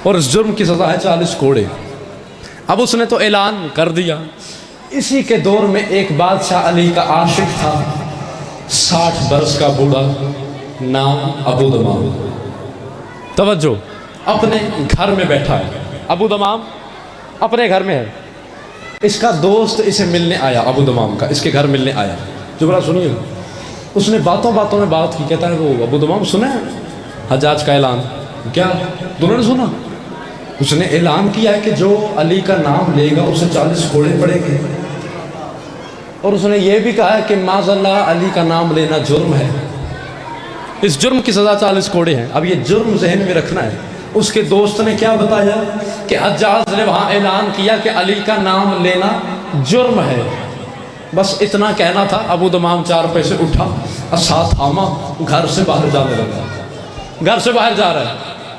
اور اس جرم کی سزا ہے 40 کوڑے۔ اب اس نے تو اعلان کر دیا۔ اسی کے دور میں ایک بادشاہ علی کا عاشق تھا، 60 برس کا بوڑھا، نام ابو دمام۔ توجہ، اپنے گھر میں بیٹھا ہے ابو دمام، اپنے گھر میں ہے۔ اس کا دوست اسے ملنے آیا، ابو دمام کا اس کے گھر ملنے آیا۔ جو بڑا سنیے، اس نے باتوں باتوں میں بات کی، کہتا ہے وہ ابو دمام سنا ہے حجاج کا اعلان؟ کیا دونوں نے سنا؟ اس نے اعلان کیا ہے کہ جو علی کا نام لے گا اسے 40 کوڑے پڑیں گے، اور اس نے یہ بھی کہا ہے کہ معاذ اللہ علی کا نام لینا جرم ہے، اس جرم کی سزا 40 کوڑے ہیں۔ اب یہ جرم ذہن میں رکھنا ہے۔ اس کے دوست نے کیا بتایا کہ حجاج نے وہاں اعلان کیا کہ علی کا نام لینا جرم ہے، بس اتنا کہنا تھا۔ ابو دمام 4 پیسے اٹھا، ساتھ تھاما، گھر سے باہر جانے لگا، گھر سے باہر جا رہا ہے۔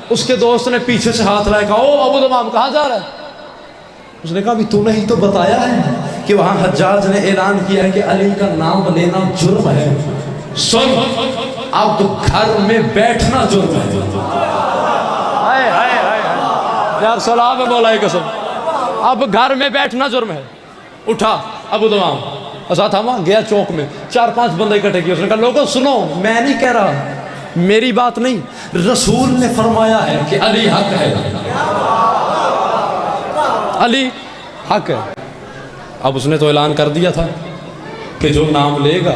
اس کے دوست نے پیچھے سے ہاتھ لائے، کہا او ابو دمام کہاں جا رہا ہے؟ اس نے کہا بھی تو نے ہی تو بتایا ہے کہ وہاں حجاج نے اعلان کیا ہے کہ علی کا نام لینا جرم ہے۔ سن، اب گھر میں بیٹھنا جرم ہے۔ یار سلام ہے مولا کی قسم، اب گھر میں بیٹھنا جرم ہے۔ اٹھا ابو دمام، ساتھ تھاما، گیا چوک میں، 4-5 بندے اکٹھے کیے۔ اس نے کہا لوگوں سنو، میں نہیں کہہ رہا، میری بات نہیں، رسول نے فرمایا ہے کہ علی حق ہے، علی حق ہے۔ اب اس نے تو اعلان کر دیا تھا کہ جو نام لے گا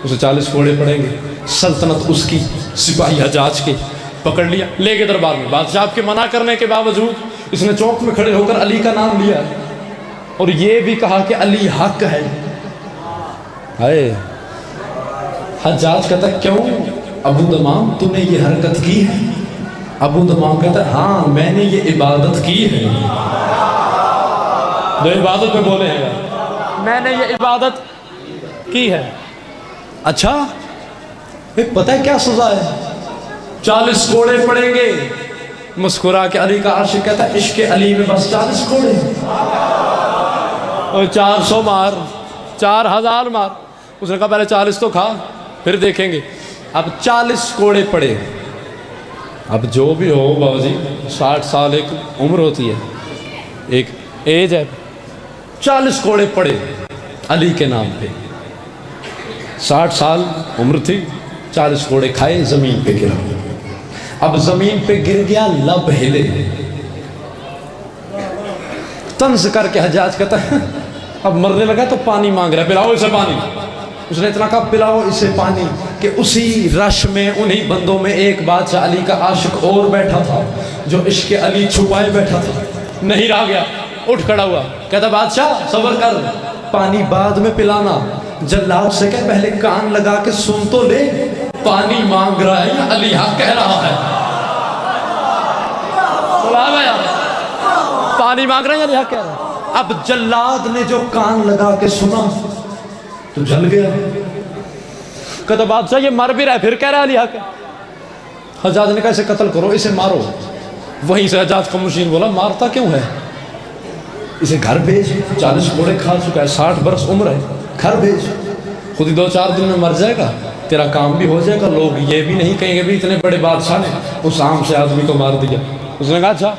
اسے 40 کوڑے پڑیں گے۔ سلطنت اس کی، سپاہی حجاج کے پکڑ لیا، لے گئے دربار میں۔ بادشاہ کے منع کرنے کے باوجود اس نے چوک میں کھڑے ہو کر علی کا نام لیا اور یہ بھی کہا کہ علی حق ہے۔ ہائے، حجاج کہتا ہے کیوں ابو دمام تو نے یہ حرکت کی ہے؟ ابو دمام کہتا ہے ہاں میں نے یہ عبادت کی ہے۔ جو عبادت میں بولے ہیں، میں نے یہ عبادت کی ہے۔ اچھا پتہ ہے کیا سزا ہے؟ 40 کوڑے پڑیں گے۔ مسکرا کے علی کا عاشق کہتا ہے عشق علی میں بس 40 کوڑے، اور 400 مار، 4000 مار۔ اس نے کہا پہلے 40 تو کھا پھر دیکھیں گے۔ اب 40 کوڑے پڑے۔ اب جو بھی ہو بابا جی، 60 سال ایک عمر ہوتی ہے، ایک ایج ہے۔ 40 کوڑے پڑے علی کے نام پہ، 60 سال عمر تھی، 40 کوڑے کھائے، زمین پہ گرا۔ اب زمین پہ گر گیا، لب ہلے، طنز کر کے حجاج کہتا ہے اب مرنے لگا تو پانی مانگ رہا ہے، پلاؤ اسے پانی۔ اس نے اتنا کہا پلاؤ اسے پانی کہ اسی رش میں انہی بندوں میں ایک بادشاہ علی کا عاشق اور بیٹھا تھا جو عشق علی چھپائے بیٹھا تھا، نہیں رہ گیا، اٹھ کھڑا ہوا، کہتا بادشاہ صبر کر، پانی بعد میں پلانا۔ جلاد سے کہ پہلے کان لگا کے سن تو لے، پانی مانگ رہا ہے یا علی حق کہہ رہا ہے؟ پانی مانگ رہا ہے یا علی حق کہہ رہا ہے؟ اب جلاد نے جو کان لگا کے سنا تو جل گیا، کہتا بادشاہ یہ مر بھی رہا ہے پھر کہہ رہا ہے علی حق ہے۔ حجاج نے کہا اسے قتل کرو، اسے مارو۔ وہیں سے حجاج کا مشیر بولا مارتا کیوں ہے؟ اسے گھر بھیج، 40 کوڑے کھا چکا ہے، 60 برس عمر ہے، گھر بھیج، خود ہی 2-4 دن میں مر جائے گا۔ تیرا کام بھی ہو جائے گا، لوگ یہ بھی نہیں کہیں گے بھی اتنے بڑے بادشاہ نے اس عام سے آدمی کو مار دیا۔ اس نے کہا اچھا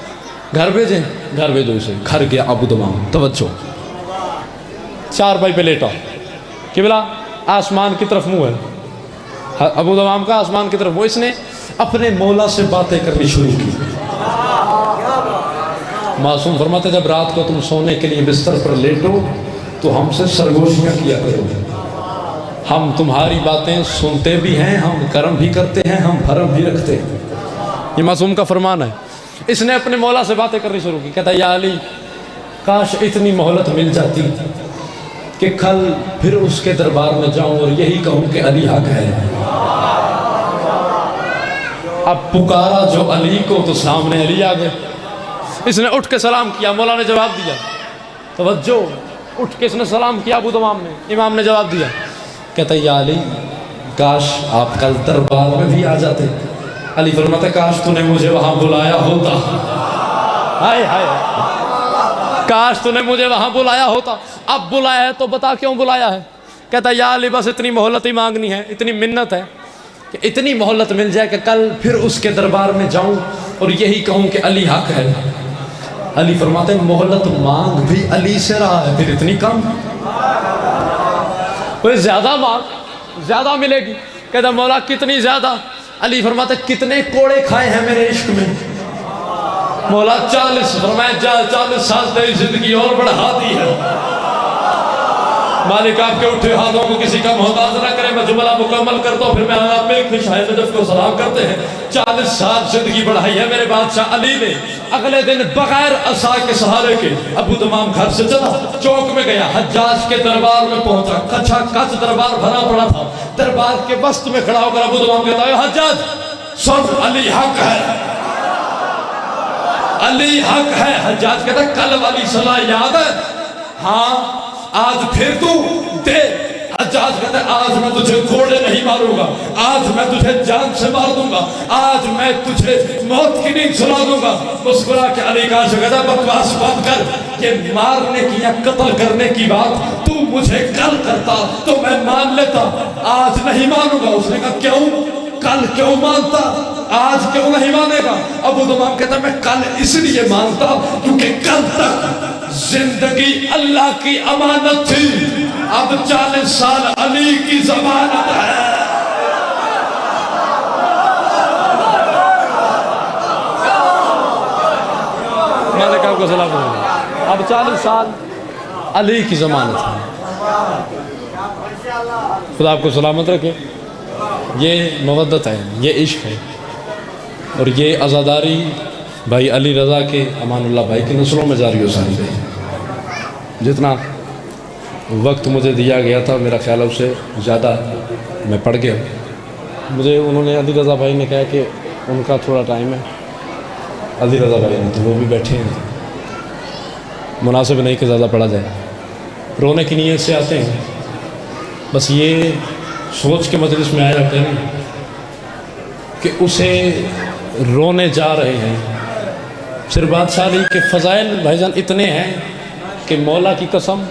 گھر بھیجیں، گھر بھیجو اسے۔ گھر گیا ابو دمام، توجہ، چارپائی پہ لیٹا، قبلہ آسمان کی طرف منہ ہے، ابو دمام کا آسمان کی طرف، وہ اس نے اپنے مولا سے باتیں کرنی شروع کی۔ معصوم فرماتے جب رات کو تم سونے کے لیے بستر پر لیٹو تو ہم سے سرگوشیاں کیا کرو، ہم تمہاری باتیں سنتے بھی ہیں، ہم کرم بھی کرتے ہیں، ہم بھرم بھی رکھتے ہیں۔ یہ معصوم کا فرمان ہے۔ اس نے اپنے مولا سے باتیں کرنی شروع کی، کہتا یا علی کاش اتنی مہلت مل جاتی کہ کل پھر اس کے دربار میں جاؤں اور یہی کہوں کہ علی حق ہے۔ اب پکارا جو علی کو تو سامنے علی آ گئے۔ اس نے اٹھ کے سلام کیا، مولا نے جواب دیا، توجہ، اٹھ کے اس نے سلام کیا ابو دمام نے، امام نے جواب دیا، کہتا یا علی کاش آپ کل دربار میں بھی آ جاتے۔ علی فرماتا کاش تو نے مجھے وہاں بلایا ہوتا، ہائے ہائے، کاش تو نے مجھے وہاں بلایا ہوتا، اب بلایا ہے تو بتا کیوں بلایا ہے۔ کہتا یا علی بس اتنی مہلت ہی مانگنی ہے، اتنی منت ہے کہ اتنی مہلت مل جائے کہ کل پھر اس کے دربار میں جاؤں اور یہی کہوں کہ علی حق ہے۔ علی فرماتے ہیں مہلت مانگ بھی علی سے رہا ہے، پھر اتنی کم؟ کوئی زیادہ مانگ زیادہ ملے گی۔ کہتا مولا کتنی زیادہ؟ علی فرماتے کتنے کوڑے کھائے ہیں میرے عشق میں؟ مولا 40۔ فرمایا 40 سال تیری زندگی اور بڑھا دی ہے۔ مالک آپ کے اٹھے ہاتھوں کو کسی کا محتاج نہ کرے۔ میں جملہ مکمل کرتا ہوں، پھر میں آپ میں خوش ہے نجف کو سلام کرتے ہیں۔ 40 سال زندگی بڑھائی ہے میرے بادشاہ علی نے۔ اگلے دن بغیر عصا کے سہارے کے ابو دمام گھر سے چلا، چوک میں گیا، حجاج کے دربار میں پہنچا، کچھا کچھ دربار بھرا پڑا تھا۔ دربار کے وسط میں کھڑا ہو کر ابو دمام کہتا ہے حجاج سن، علی حق ہے، علی حق ہے۔ حجاج کہتا ہے کل والی صلاح یاد ہے؟ ہاں، آج پھر تو دے۔ حجاج کہتا ہے آج میں تجھے گھوڑے نہیں ماروں گا، آج میں تجھے جان سے مار دوں گا، آج میں تجھے موت کی نیند سلا دوں گا۔ مسکرا کے علی کا کہتا ہے بکواس بند کر، یہ مارنے کی یا قتل کرنے کی بات تو مجھے کل کرتا تو میں مان لیتا، آج نہیں مانوں گا۔ اس نے کہا کیوں؟ کل کیوں مانتا، آج کیوں نہیں مانے گا؟ ابو دمام کہتا ہے میں کل اس لیے مانتا کیونکہ کل تک زندگی اللہ کی امانت تھی، اب 40 سال علی کی ضمانت ہے۔ مالک آپ کو سلام ہے، اب 40 سال علی کی ضمانت ہے۔ خدا آپ کو سلامت رکھے۔ یہ مودت ہے، یہ عشق ہے، اور یہ عزاداری بھائی علی رضا کے، امان اللہ بھائی کی نسلوں میں جاری ہو سکتی ہے۔ جتنا وقت مجھے دیا گیا تھا میرا خیال ہے اس سے زیادہ میں پڑھ گیا۔ مجھے انہوں نے، علی رضا بھائی نے کہا کہ ان کا تھوڑا ٹائم ہے، علی رضا بھائی نے، تو وہ بھی بیٹھے ہیں، مناسب نہیں کہ زیادہ پڑھا جائے، رونے کی نیت سے آتے ہیں، بس یہ سوچ کے مجلس میں آیا کریں کہ اسے رونے جا رہے ہیں۔ صرف بادشاہ علی کے فضائل بھائی جان اتنے ہیں کہ مولا کی قسم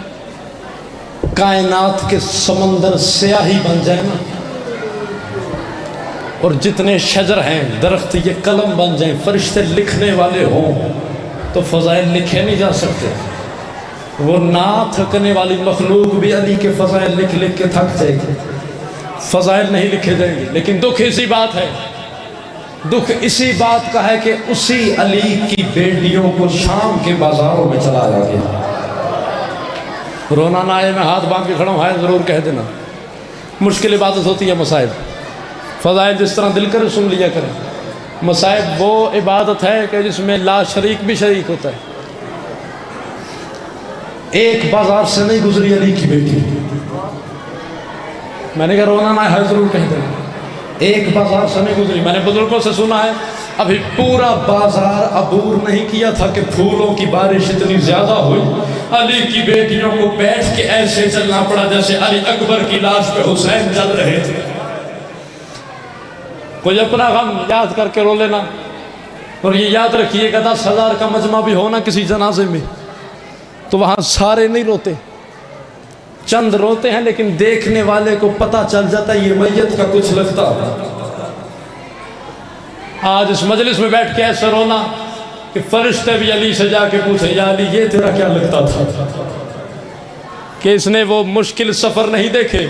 کائنات کے سمندر سیاہی بن جائے نا، اور جتنے شجر ہیں درخت یہ قلم بن جائیں، فرشتے لکھنے والے ہوں تو فضائل لکھے نہیں جا سکتے۔ وہ نہ تھکنے والی مخلوق بھی علی کے فضائل لکھ لکھ کے تھک جائے گی، فضائل نہیں لکھے جائیں گے۔ لیکن دکھ اسی بات ہے، دکھ اسی بات کا ہے کہ اسی علی کی بیٹیوں کو شام کے بازاروں میں چلایا گیا۔ رونا نہ آئے، میں ہاتھ باندھ کے کھڑا ہوں، ہے ضرور کہہ دینا۔ مشکل عبادت ہوتی ہے مصائب، فضائل جس طرح دل کرے سن لیا کریں۔ مصائب وہ عبادت ہے کہ جس میں لا شریک بھی شریک ہوتا ہے۔ ایک بازار سے نہیں گزری علی کی بیٹی، میں نے کہا رونا نہ ہے ضرور کہہ دینا، ایک بازار سے نہیں گزری۔ میں نے بزرگوں سے سنا ہے ابھی پورا بازار عبور نہیں کیا تھا کہ پھولوں کی بارش اتنی زیادہ ہوئی، علی کی بیٹیوں کو بیٹھ کے ایسے چلنا پڑا جیسے علی اکبر کی لاش پہ حسین چل رہے تھے۔ کوئی اپنا غم یاد کر کے رو لینا، اور یہ یاد رکھیے کہ 10,000 کا مجمع بھی ہونا کسی جنازے میں تو وہاں سارے نہیں روتے، چند روتے ہیں لیکن دیکھنے والے کو پتہ چل جاتا ہے یہ میت کا کچھ لگتا ہے۔ آج اس مجلس میں بیٹھ کے ایسا رونا کہ فرشتے بھی علی سے جا کے پوچھیں یا علی یہ تیرا کیا لگتا تھا کہ اس نے وہ مشکل سفر نہیں دیکھے۔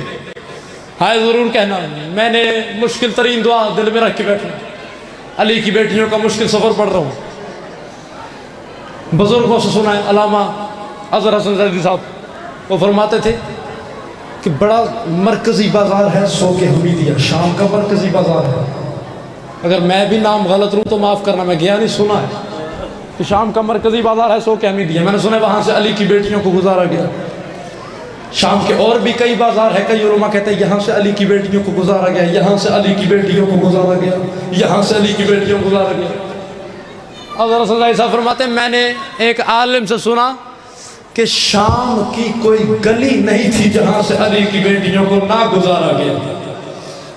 ہائے ضرور کہنا میں نے مشکل ترین دعا دل میں رکھ کے بیٹھنا، علی کی بیٹیوں کا مشکل سفر پڑھ رہا ہوں۔ بزرگوں سے سنا ہے، علامہ اظہر حسن زیدی صاحب وہ فرماتے تھے کہ بڑا مرکزی بازار ہے سوق حمیدیہ، شام کا مرکزی بازار ہے۔ اگر میں بھی نام غلط رہوں تو معاف کرنا، میں گیا نہیں، سنا ہے کہ شام کا مرکزی بازار ہے سوق حمیدیہ، میں نے سنا ہے وہاں سے علی کی بیٹیوں کو گزارا گیا۔ شام کے اور بھی کئی بازار ہے، کئی علماء کہتے ہیں یہاں سے علی کی بیٹیوں کو گزارا گیا، یہاں سے علی کی بیٹیوں کو گزارا گیا، یہاں سے علی کی بیٹیوں کو گزارا گیا۔ حضرت رسول اللہ صاحب فرماتے ہیں میں نے ایک عالم سے سنا کہ شام کی کوئی گلی نہیں تھی جہاں سے علی کی بیٹیوں کو نہ گزارا گیا۔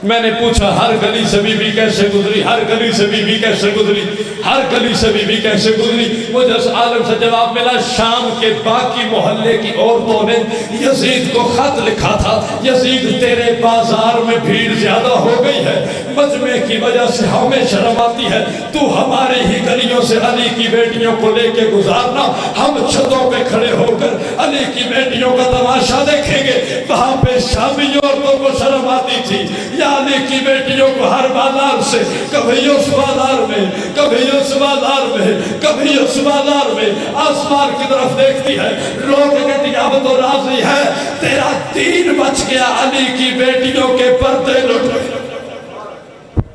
میں نے پوچھا ہر گلی سے بی بی کیسے گزری، ہر گلی سے بی بی کیسے گزری، ہر گلی سے بی بی کیسے گزری؟ مجھے اس عالم سے جواب ملا شام کے باقی محلے کی عورتوں نے یزید کو خط لکھا تھا، یزید تیرے بازار میں بھیڑ زیادہ ہو گئی ہے، مجمع کی وجہ سے ہمیں شرم آتی ہے، تو ہمارے ہی گلیوں سے علی کی بیٹیوں کو لے کے گزارنا، ہم چھتوں پہ کھڑے ہو کر علی کی بیٹیوں کا تماشا دیکھیں گے۔ وہاں پہ شامی عورتوں کو شرم آتی تھی، یا علی کی بیٹیوں کو ہر بازار سے کبھی اس بازار میں، کبھی اس بازار میں، کبھی اس بازار میں آسمان کی طرف دیکھتی ہے، لوگ کہتی اب تو راضی ہے، تیرا دین بچ گیا، علی کی بیٹیوں کے پردے لٹ گئے۔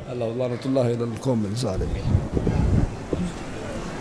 اللہ لعنت اللہ علی القوم الظالمین۔